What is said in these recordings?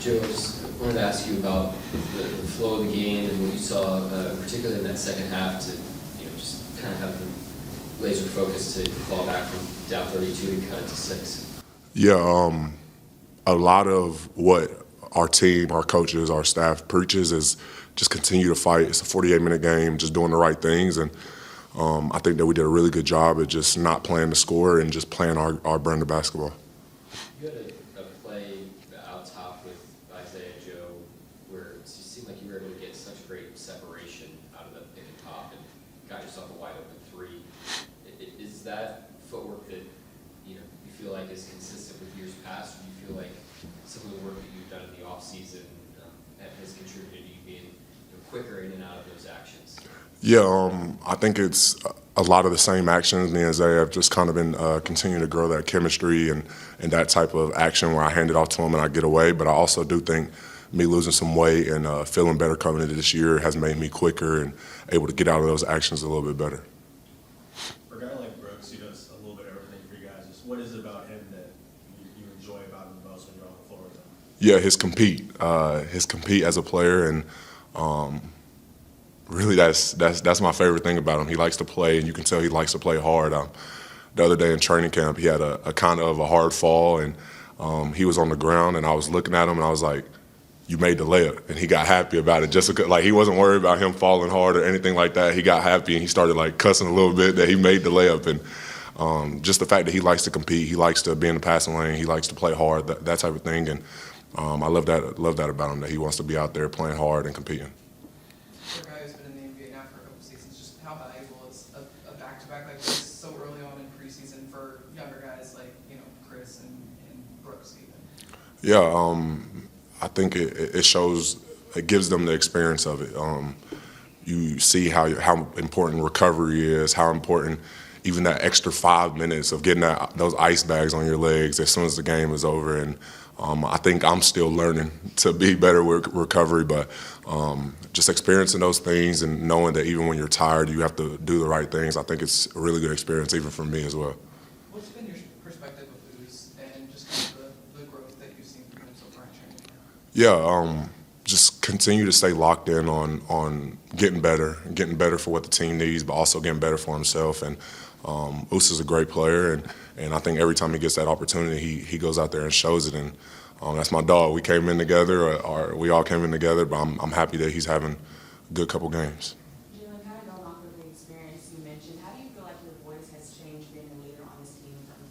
Joe, I just wanted to ask you about the flow of the game and what you saw, particularly in that second half, to just kind of have the laser focus to claw back from down 32 and cut it to 6. Yeah, a lot of what our team, our coaches, our staff preaches is just continue to fight. It's a 48-minute game, just doing the right things, and I think that we did a really good job at just not playing the score and just playing our brand of basketball. You had a play out top with Isaiah Joe where it just seemed like you were able to get such great separation out of the pick and pop and got yourself a wide open 3. Is that footwork that you feel like is consistent with years past, or do you feel like some of the work that you've done in the off season has contributed to you being quicker in and out of those actions? Yeah, I think it's a lot of the same actions. Me and Zay have just kind of been continuing to grow that chemistry and that type of action where I hand it off to him and I get away. But I also do think me losing some weight and feeling better coming into this year has made me quicker and able to get out of those actions a little bit better. For a guy like Brooks, he does a little bit of everything for you guys. Just what is it about him that you enjoy about him the most when you're on the floor with him? Yeah, his compete as a player, and really that's my favorite thing about him. He likes to play, and you can tell he likes to play hard. The other day in training camp, he had a kind of a hard fall, and he was on the ground, and I was looking at him, and I was like, "You made the layup," and he got happy about it. Just like he wasn't worried about him falling hard or anything like that. He got happy, and he started like cussing a little bit that he made the layup, and just the fact that he likes to compete, he likes to be in the passing lane, he likes to play hard, that type of thing, and I love that about him, that he wants to be out there playing hard and competing. For a guy who's been in the NBA now for a couple seasons, just how valuable is a back-to-back like this so early on in preseason for younger guys like Chris and Brooks even? Yeah, I think it shows, it gives them the experience of it. You see how important recovery is, how important even that extra 5 minutes of getting those ice bags on your legs as soon as the game is over. And I think I'm still learning to be better with recovery, but just experiencing those things and knowing that even when you're tired, you have to do the right things. I think it's a really good experience, even for me as well. What's been your perspective of Ooze and just kind of the growth that you've seen from him so far in training? Yeah, just continue to stay locked in on getting better for what the team needs, but also getting better for himself. And Oos is a great player, and I think every time he gets that opportunity, he goes out there and shows it. And that's my dog. We came in together, or we all came in together, but I'm happy that he's having a good couple games. Jaylin, kind of going off of the experience you mentioned, how do you feel like your voice has changed being the leader on this team from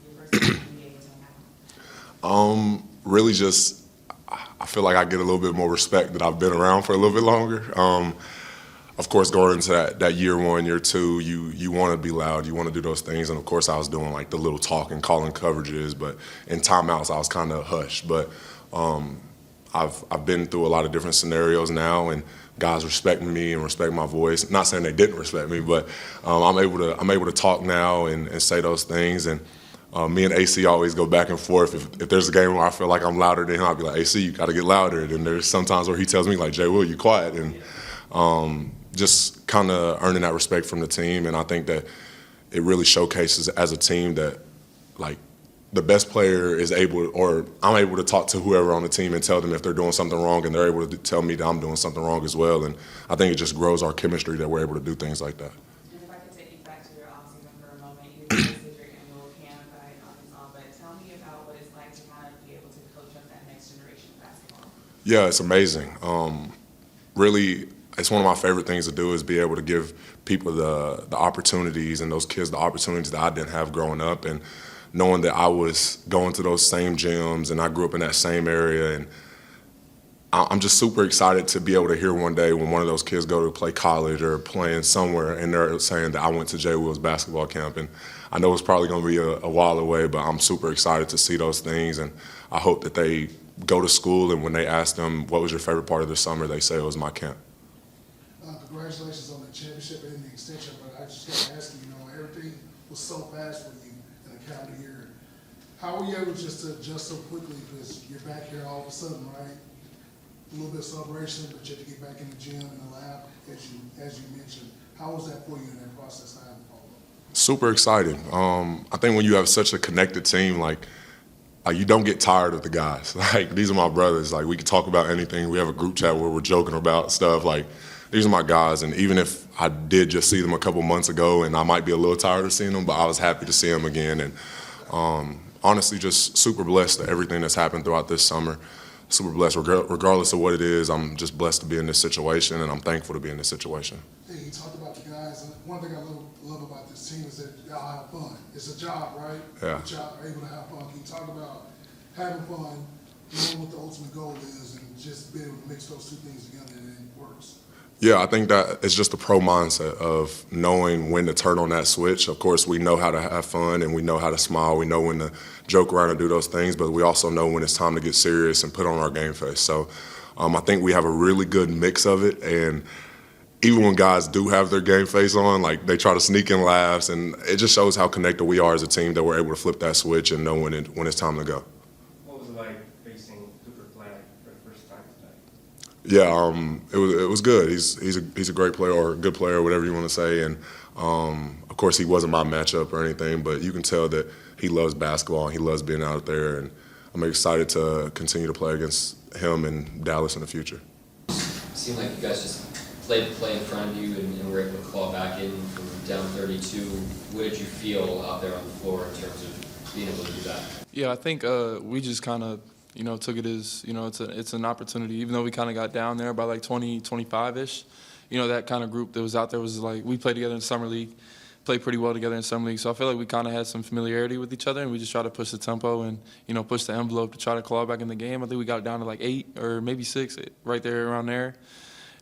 your first season in the NBA to now? Really just, I feel like I get a little bit more respect that I've been around for a little bit longer. Of course, going into that year 1, year 2, you want to be loud, you want to do those things, and of course I was doing like the little talking, calling coverages, but in timeouts I was kind of hushed. But I've been through a lot of different scenarios now, and guys respecting me and respect my voice. Not saying they didn't respect me, but I'm able to talk now and say those things. And me and AC always go back and forth. If there's a game where I feel like I'm louder than him, I'll be like, AC, you got to get louder. And there's sometimes where he tells me like, Jay Will, you quiet. And just kind of earning that respect from the team. And I think that it really showcases as a team that like the best player is able, or I'm able to talk to whoever on the team and tell them if they're doing something wrong, and they're able to tell me that I'm doing something wrong as well. And I think it just grows our chemistry that we're able to do things like that. And if I could take you back to your offseason for a moment, you just did your annual camp, right, but tell me about what it's like to kind of be able to coach up that next generation of basketball. Yeah, it's amazing. Really, it's one of my favorite things to do is be able to give people the opportunities and those kids the opportunities that I didn't have growing up, and knowing that I was going to those same gyms and I grew up in that same area. And I'm just super excited to be able to hear one day when one of those kids go to play college or playing somewhere and they're saying that I went to Jay Will's basketball camp. And I know it's probably going to be a while away, but I'm super excited to see those things, and I hope that they go to school and when they ask them what was your favorite part of the summer, they say it was my camp. Congratulations on the championship and the extension, but I just got to ask you, everything was so fast for you in a calendar year. How were you able just to adjust so quickly, because you're back here all of a sudden, right? A little bit of celebration, but you have to get back in the gym and the lab, as you mentioned. How was that for you in that process? How did it follow? Super exciting. I think when you have such a connected team, like you don't get tired of the guys. Like, these are my brothers. Like, we can talk about anything. We have a group chat where we're joking about stuff. Like, these are my guys. And even if I did just see them a couple months ago and I might be a little tired of seeing them, but I was happy to see them again. And honestly, just super blessed to everything that's happened throughout this summer. Super blessed, regardless of what it is. I'm just blessed to be in this situation, and I'm thankful to be in this situation. Hey, you talked about the guys, and one thing I love about this team is that y'all have fun. It's a job, right? Yeah. But y'all are able to have fun. Can you talk about having fun, knowing what the ultimate goal is, and just being able to mix those two things together and it works? Yeah, I think that it's just the pro mindset of knowing when to turn on that switch. Of course, we know how to have fun and we know how to smile. We know when to joke around and do those things, but we also know when it's time to get serious and put on our game face. So I think we have a really good mix of it. And even when guys do have their game face on, like, they try to sneak in laughs, and it just shows how connected we are as a team that we're able to flip that switch and know when it's time to go. What was it like facing Cooper Flag for the first time tonight? Yeah, it was good. He's a great player, or a good player, whatever you want to say. And of course, he wasn't my matchup or anything, but you can tell that he loves basketball and he loves being out there. And I'm excited to continue to play against him in Dallas in the future. It seemed like you guys just played the play in front of you and were able to claw back in from down 32. What did you feel out there on the floor in terms of being able to do that? Yeah, I think we just kind of, took it as, it's an opportunity. Even though we kind of got down there by like 20, 25-ish, that kind of group that was out there was like, we played together in Summer League, played pretty well together in Summer League. So I feel like we kind of had some familiarity with each other, and we just tried to push the tempo and, push the envelope to try to claw back in the game. I think we got down to like 8 or maybe 6, right there around there.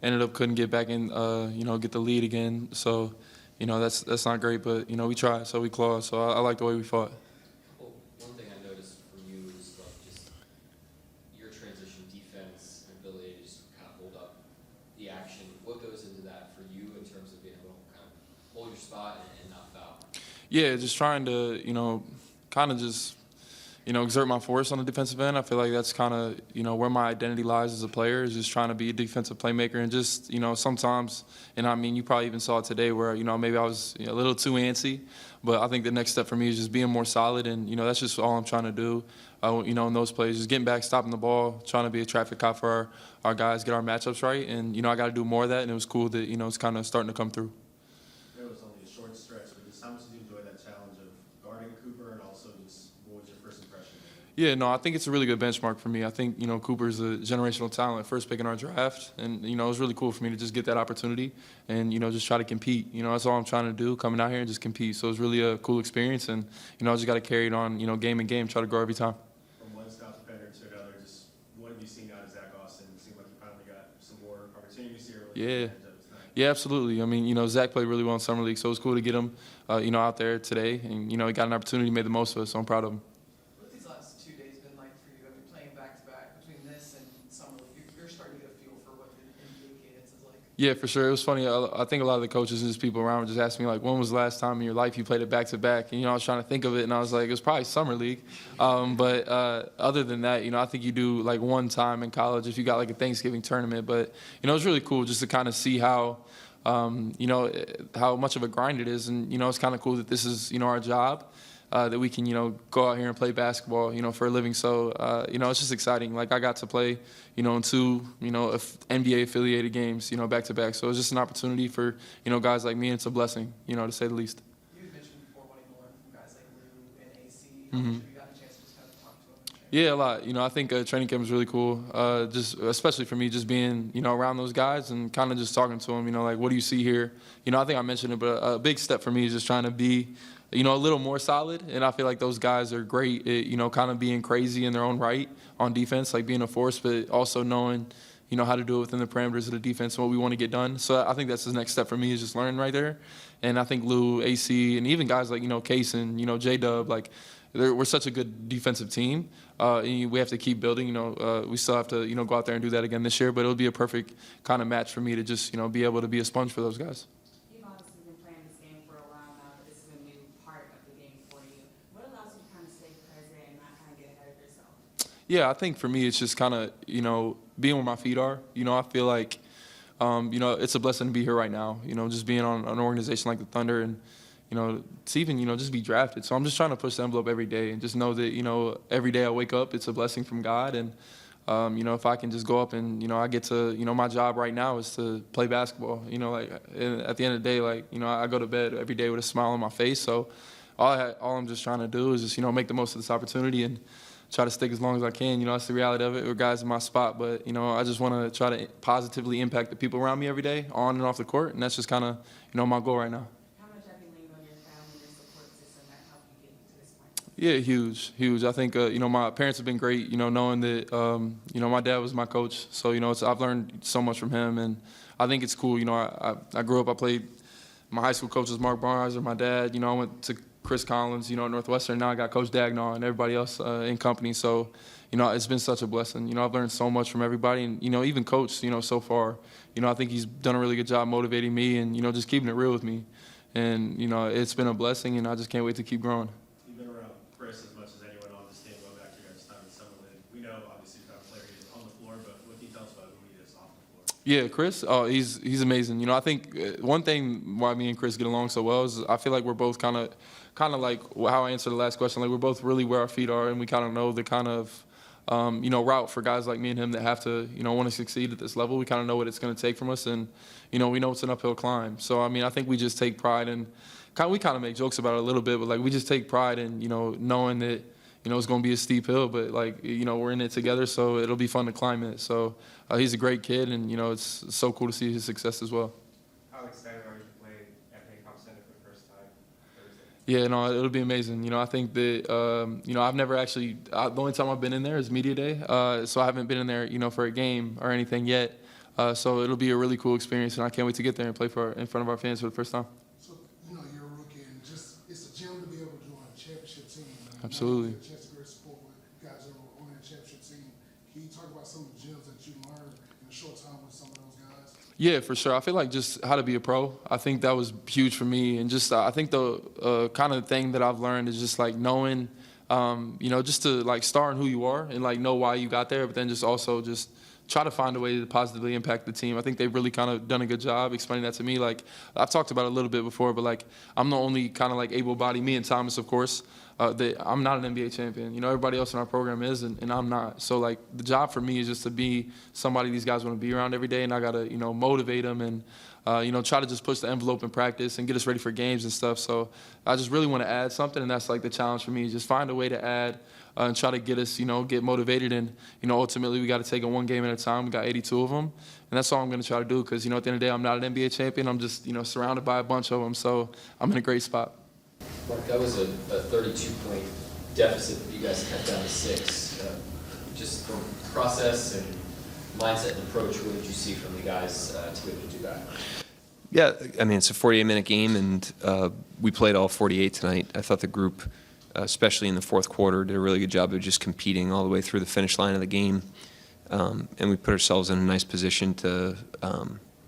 Ended up couldn't get back in, get the lead again. So, that's not great, but, we tried, so we clawed. So I like the way we fought. Well, one thing I noticed from you is like just your transition defense and ability to just kind of hold up the action. What goes into that for you in terms of being able to kind of hold your spot and not foul? Yeah, just trying to, kind of just, exert my force on the defensive end. I feel like that's kind of, where my identity lies as a player, is just trying to be a defensive playmaker. And just, sometimes, and I mean, you probably even saw it today where, maybe I was a little too antsy. But I think the next step for me is just being more solid. And, that's just all I'm trying to do, in those plays. Just getting back, stopping the ball, trying to be a traffic cop for our guys, get our matchups right. And, I got to do more of that. And it was cool that, it's kind of starting to come through. It was only a short stretch, but just how much did you enjoy that challenge of guarding Cooper, and also just what was your first impression? Yeah, no, I think it's a really good benchmark for me. I think, Cooper's a generational talent, first pick in our draft. And, it was really cool for me to just get that opportunity and, just try to compete. That's all I'm trying to do, coming out here and just compete. So it's really a cool experience. And, I just got to carry it on, game and game, try to grow every time. From one scout defender to another, just what have you seen out of Zach Austin? It seemed like you finally got some more opportunities here. Yeah. Yeah, absolutely. I mean, Zach played really well in Summer League, so it was cool to get him, out there today. And, he got an opportunity, made the most of it, so I'm proud of him. What have these last 2 days been like for you? I mean, playing back-to-back between this and Summer League, you're starting to get a feel for what the NBA cadence is like. Yeah, for sure. It was funny. I think a lot of the coaches and just people around were just asking me, like, when was the last time in your life you played it back-to-back? And, I was trying to think of it, and I was like, it was probably Summer League. But other than that, I think you do, like, one time in college if you got, like, a Thanksgiving tournament. But, it was really cool just to kind of see how, how much of a grind it is. And, it's kind of cool that this is, our job. That we can, go out here and play basketball, for a living. So, it's just exciting. Like, I got to play, in 2, NBA-affiliated games, back-to-back. So it's just an opportunity for, guys like me, and it's a blessing, to say the least. You had mentioned before wanting to learn from guys like Lou and AC. Mm-hmm. Have you gotten a chance to just kind of talk to them? Yeah, a lot. I think training camp is really cool, just especially for me, just being, around those guys and kind of just talking to them, like, what do you see here? I think I mentioned it, but a big step for me is just trying to be, a little more solid. And I feel like those guys are great at, kind of being crazy in their own right on defense, like being a force, but also knowing, how to do it within the parameters of the defense and what we want to get done. So I think that's the next step for me, is just learning right there. And I think Lou, AC, and even guys like, Kaysen, J-Dub, like, we're such a good defensive team. And we have to keep building. We still have to, go out there and do that again this year. But it'll be a perfect kind of match for me to just, be able to be a sponge for those guys. You've obviously been playing this game for a while now, but this is a new part of the game for you. What allows you to kind of stay present and not kind of get ahead of yourself? Yeah, I think for me it's just kind of, being where my feet are. I feel like, it's a blessing to be here right now. Just being on an organization like the Thunder and, to even, just be drafted. So I'm just trying to push the envelope every day and just know that, every day I wake up, it's a blessing from God. And, if I can just go up and, I get to, my job right now is to play basketball. And at the end of the day, I go to bed every day with a smile on my face. So all I'm just trying to do is just, make the most of this opportunity and try to stick as long as I can. That's the reality of it. We're guys in my spot, but, I just want to try to positively impact the people around me every day, on and off the court, and that's just kind of, my goal right now. How much have you leaned on your family, your support system that helped you get to this point? Yeah, huge. I think, my parents have been great, knowing that, my dad was my coach. So, I've learned so much from him, and I think it's cool. I grew up, I played, my high school coach was Mark Barnhizer, my dad. I went to Chris Collins, at Northwestern. Now I got Coach Daigneault and everybody else in company. So, it's been such a blessing. I've learned so much from everybody, and, even Coach, so far. I think he's done a really good job motivating me and, just keeping it real with me. And, it's been a blessing, and I just can't wait to keep growing. You've been around Chris as much as anyone on this team, going back to your guys' time in Summerlin. We know, obviously, the kind of player he is on the floor, but what can you tell us about who he is off the floor? Yeah, Chris, he's amazing. I think one thing why me and Chris get along so well is I feel like we're both kind of like how I answered the last question. Like, we're both really where our feet are, and we kind of know the kind of, route for guys like me and him that have to, want to succeed at this level. We kind of know what it's going to take from us, and, we know it's an uphill climb. So, I think we just take pride in, we kind of make jokes about it a little bit, but, we just take pride in, knowing that, it's going to be a steep hill, but, we're in it together, so it'll be fun to climb it. So he's a great kid, and, it's so cool to see his success as well. How excited are you to play at Paycom Center for the first time Thursday? Yeah, no, it'll be amazing. I think that, I've never actually, the only time I've been in there is media day, so I haven't been in there, for a game or anything yet. So it'll be a really cool experience, and I can't wait to get there and play in front of our fans for the first time. So, you're a rookie, and it's a gem to be able to join a championship team. Absolutely. You get a chance to great support with guys that are on that championship team. Can you talk about some of the gems that you learned in a short time with some of those guys? Yeah, for sure. I feel like just how to be a pro. I think that was huge for me, and just I think the kind of thing that I've learned is just knowing, just to start on who you are and know why you got there, but then just also just try to find a way to positively impact the team. I think they've really kind of done a good job explaining that to me. I've talked about it a little bit before, but I'm the only kind of able-bodied, me and Thomas, of course, that I'm not an NBA champion. Everybody else in our program is, and I'm not. So the job for me is just to be somebody these guys want to be around every day, and I got to, motivate them and, try to just push the envelope in practice and get us ready for games and stuff. So I just really want to add something, and that's the challenge for me, just find a way to add and try to get us, get motivated. And, ultimately we got to take it one game at a time. We got 82 of them. And that's all I'm going to try to do because, at the end of the day, I'm not an NBA champion. I'm just, surrounded by a bunch of them. So I'm in a great spot. Mark, that was a 32-point deficit that you guys cut down to 6. Just from process and mindset and approach, what did you see from the guys to be able to do that? Yeah, it's a 48-minute game, and we played all 48 tonight. I thought the group, especially in the fourth quarter, did a really good job of just competing all the way through the finish line of the game. And we put ourselves in a nice position to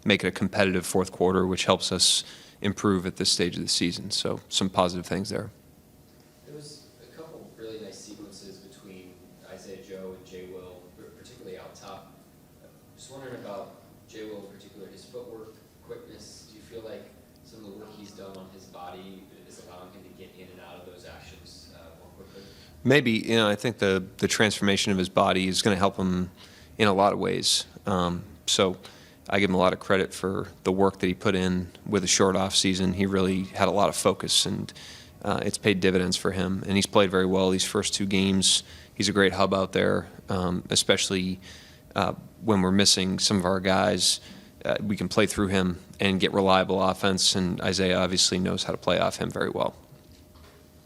make it a competitive fourth quarter, which helps us improve at this stage of the season. So some positive things there. There was a couple really nice sequences between Isaiah Joe and Jay Will, particularly out top. Just wondering about Jay Will in particular, his footwork, quickness. Do you feel like some of the work he's done on his body is allowing him to get in and out of those actions more quickly? Maybe, I think the transformation of his body is going to help him in a lot of ways. So I give him a lot of credit for the work that he put in with a short off season. He really had a lot of focus, and it's paid dividends for him. And he's played very well these first 2 games. He's a great hub out there, especially when we're missing some of our guys. We can play through him and get reliable offense, and Isaiah obviously knows how to play off him very well.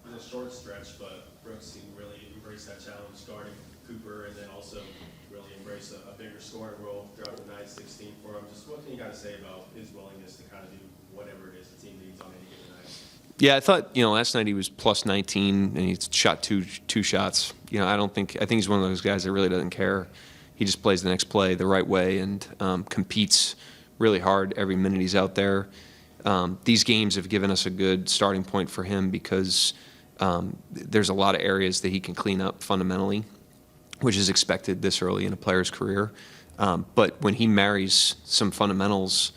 It was a short stretch, but Brooks seemed really embrace that challenge guarding Cooper, and then also really embrace a bigger scoring role throughout the night, 16 for him. Just what can you guys say about his willingness to kind of do whatever it is the team needs on any given night? Yeah, I thought, last night he was plus 19 and he shot two shots. I think he's one of those guys that really doesn't care. He just plays the next play the right way and competes really hard every minute he's out there. These games have given us a good starting point for him because there's a lot of areas that he can clean up fundamentally, which is expected this early in a player's career. But when he marries some fundamentals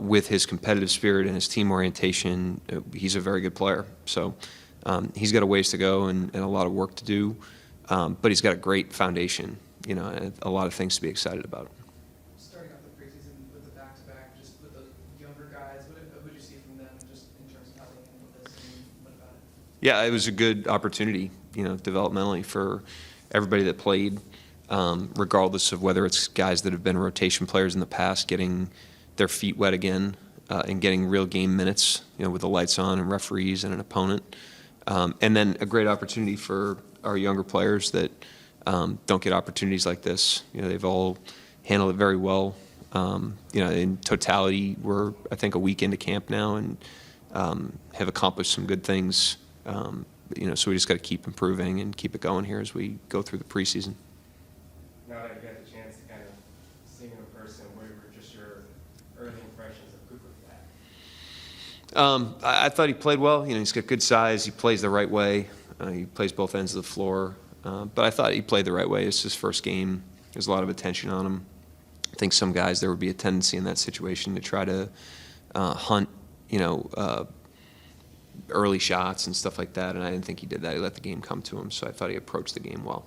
with his competitive spirit and his team orientation, he's a very good player. So he's got a ways to go and a lot of work to do, but he's got a great foundation, and a lot of things to be excited about. Starting off the preseason with the back-to-back, just with the younger guys, what did you see from them just in terms of how they handled this and what about it? Yeah, it was a good opportunity, developmentally for everybody that played, regardless of whether it's guys that have been rotation players in the past, getting their feet wet again, and getting real game minutes, with the lights on and referees and an opponent. And then a great opportunity for our younger players that don't get opportunities like this. They've all handled it very well. In totality, we're, I think, a week into camp now and have accomplished some good things. So we just got to keep improving and keep it going here as we go through the preseason. Now that you had the chance to kind of see him in person, what were just your early impressions of Cooper Flag? I thought he played well. He's got good size. He plays the right way. He plays both ends of the floor. But I thought he played the right way. It's his first game. There's a lot of attention on him. I think some guys, there would be a tendency in that situation to try to hunt, early shots and stuff like that. And I didn't think he did that. He let the game come to him. So I thought he approached the game well.